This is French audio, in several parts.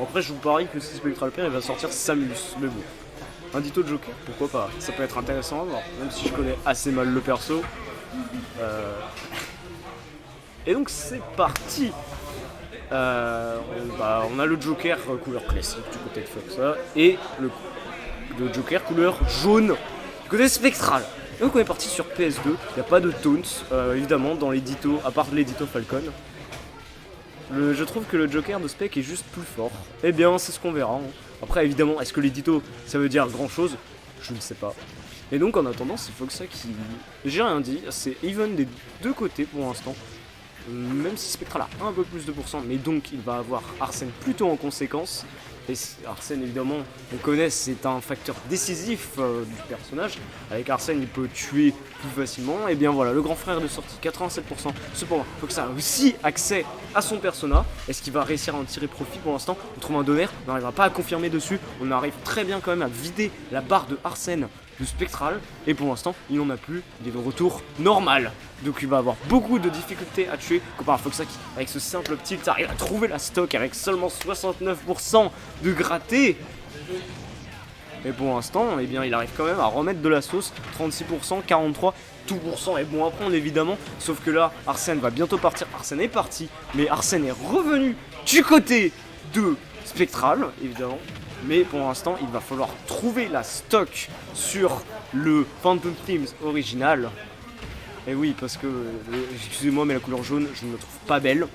Après, je vous parie que si Spectral Pair il va sortir Samus, mais bon. Un Ditto Joker, pourquoi pas, ça peut être intéressant à voir, même si je connais assez mal le perso. Et donc c'est parti. On a le Joker couleur classique du côté de Foxa et le Joker couleur jaune du côté Spectral. Et donc on est parti sur PS2, il n'y a pas de taunts évidemment dans l'édito, à part l'édito Falcon. Je trouve que le Joker de Spec est juste plus fort. Eh bien c'est ce qu'on verra. Hein. Après évidemment, est-ce que l'édito ça veut dire grand chose? Je ne sais pas. Et donc en attendant c'est Foxa qui... J'ai rien dit, c'est even des deux côtés pour l'instant. Même si Spectral a un peu plus de pourcent, mais donc il va avoir Arsène plutôt en conséquence. Et Arsène évidemment, on connaît, c'est un facteur décisif du personnage. Avec Arsène il peut tuer plus facilement. Et bien voilà, le grand frère de sortie, 87%. Cependant, Foxa a aussi accès à son persona. Est-ce qu'il va réussir à en tirer profit pour l'instant? On trouve un donner, on n'arrivera pas à confirmer dessus. On arrive très bien quand même à vider la barre de Arsène du Spectral, et pour l'instant il n'en a plus, il est de retour normal. Donc il va avoir beaucoup de difficultés à tuer comparé à Foxa qui avec ce simple tilt arrive à trouver la stock avec seulement 69% de gratté. Et pour l'instant, eh bien, il arrive quand même à remettre de la sauce, 36%, 43%, tout pourcent est bon à prendre évidemment, sauf que là Arsène va bientôt partir, Arsène est parti, mais Arsène est revenu du côté de Spectral évidemment. Mais pour l'instant, il va falloir trouver la stock sur le Phantom Themes original. Et oui, parce que, excusez-moi, mais la couleur jaune, je ne la trouve pas belle.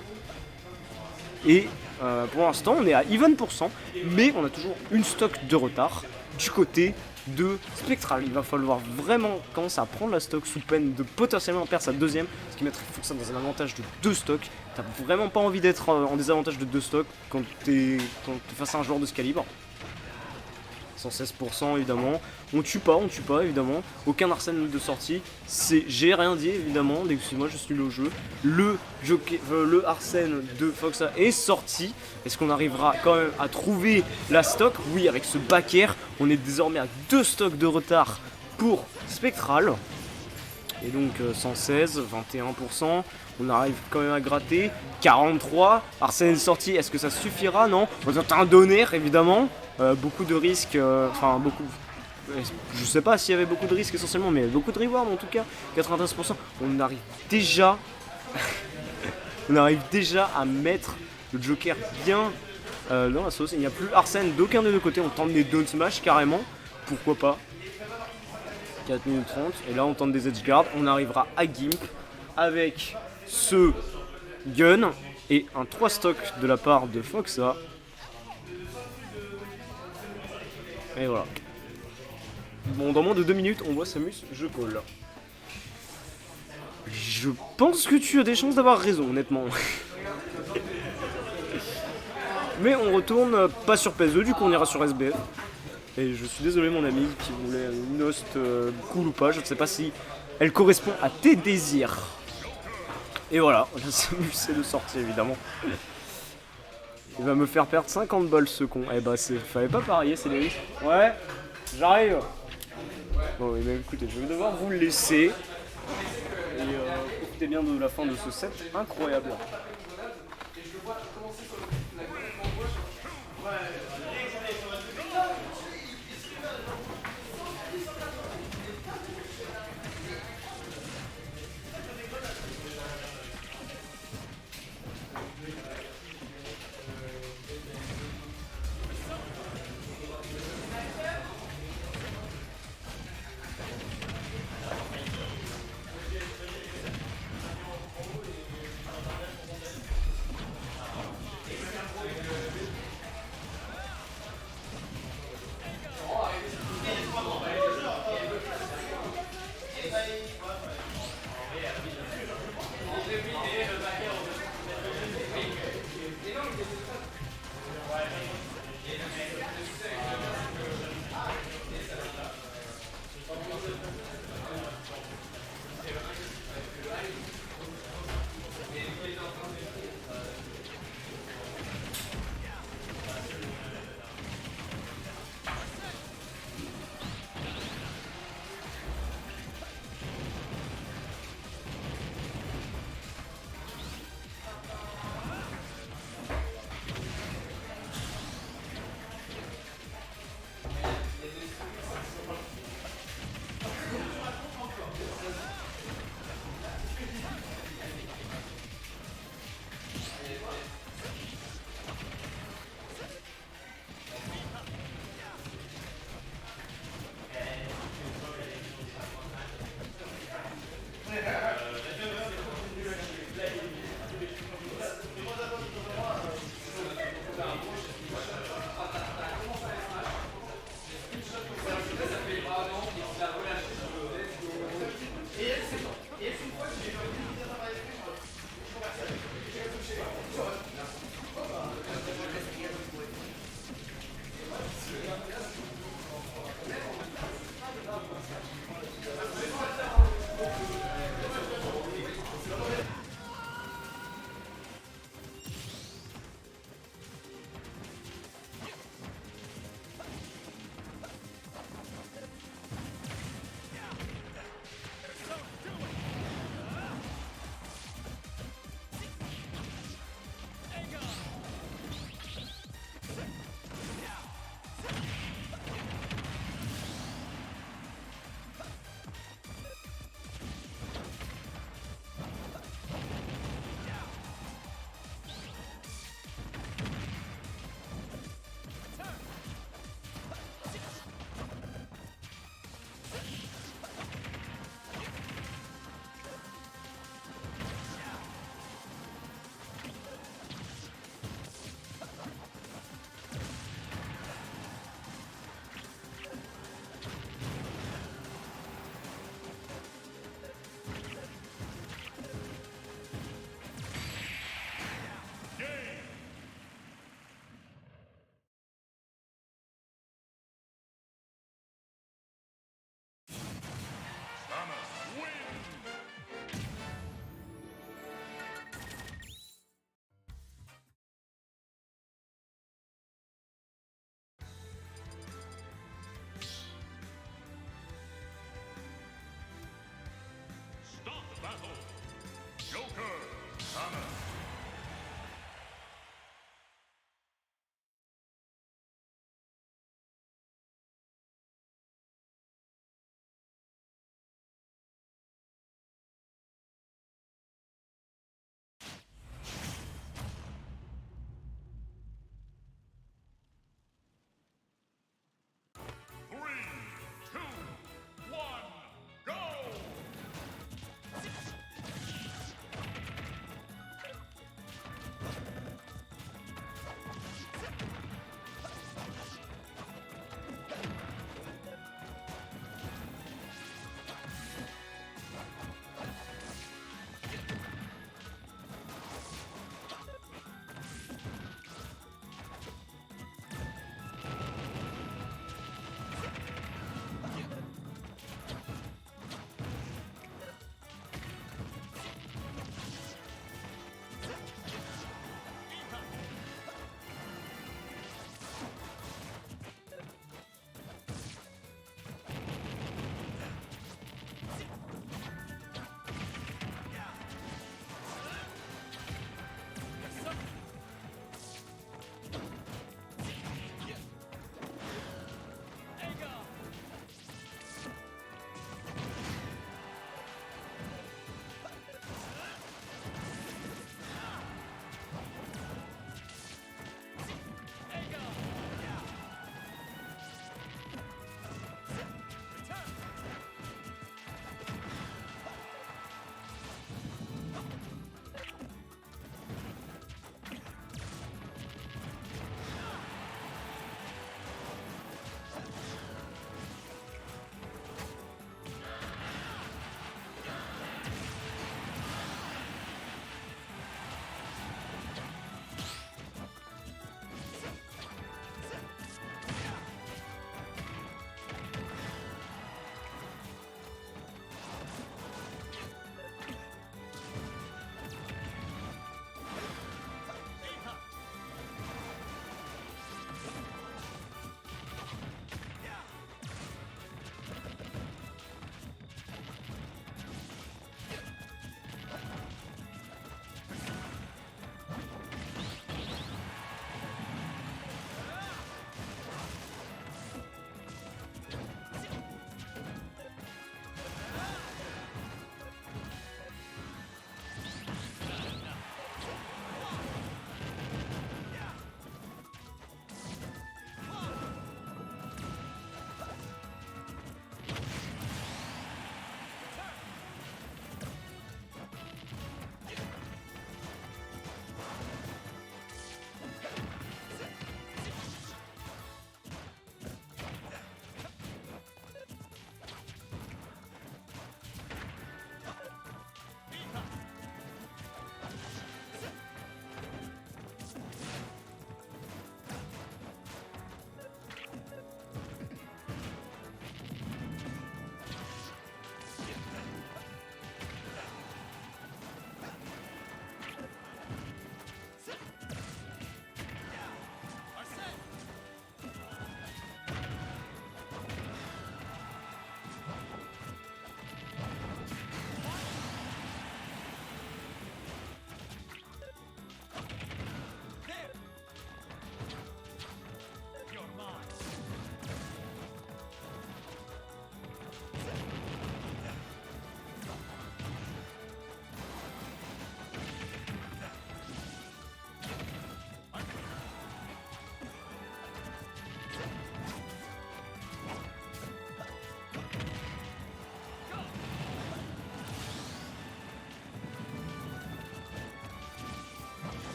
Et pour l'instant, on est à even %, mais on a toujours une stock de retard du côté de Spectral. Il va falloir vraiment commencer à prendre la stock sous peine de potentiellement perdre sa deuxième, ce qui mettrait Foxa dans un avantage de 2 stocks. T'as vraiment pas envie d'être en désavantage de 2 stocks quand t'es face à un joueur de ce calibre. 116% évidemment, on tue pas évidemment, aucun Arsène de sortie, j'ai rien dit évidemment, excusez-moi je suis le jeu, le Arsène de Foxa est sorti, est-ce qu'on arrivera quand même à trouver la stock? Oui, avec ce back air, on est désormais à 2 stocks de retard pour Spectral, et donc 116, 21%, on arrive quand même à gratter, 43, Arsène est sorti, est-ce que ça suffira? Non, on a un donner évidemment. Beaucoup de risques, je sais pas s'il y avait beaucoup de risques essentiellement, mais beaucoup de rewards en tout cas, 93%, on arrive déjà à mettre le Joker bien dans la sauce, il n'y a plus Arsène d'aucun des deux côtés, on tente des down smash carrément, pourquoi pas, 4 minutes 30, et là on tente des edge guards, on arrivera à Gimp avec ce gun et un 3 stock de la part de Foxa. Et voilà. Bon, dans moins de 2 minutes, on voit Samus, je call. Je pense que tu as des chances d'avoir raison, honnêtement. Mais on retourne pas sur PS2, du coup on ira sur SBF. Et je suis désolé mon ami qui voulait une host cool ou pas, je ne sais pas si elle correspond à tes désirs. Et voilà, la Samus est de sortie évidemment. Il va me faire perdre 50 balles ce con. Eh bah fallait pas parier, c'est des risques. Ouais, j'arrive. Bon, et bien écoutez, je vais devoir vous le laisser. Et profitez bien de la fin de ce set incroyable.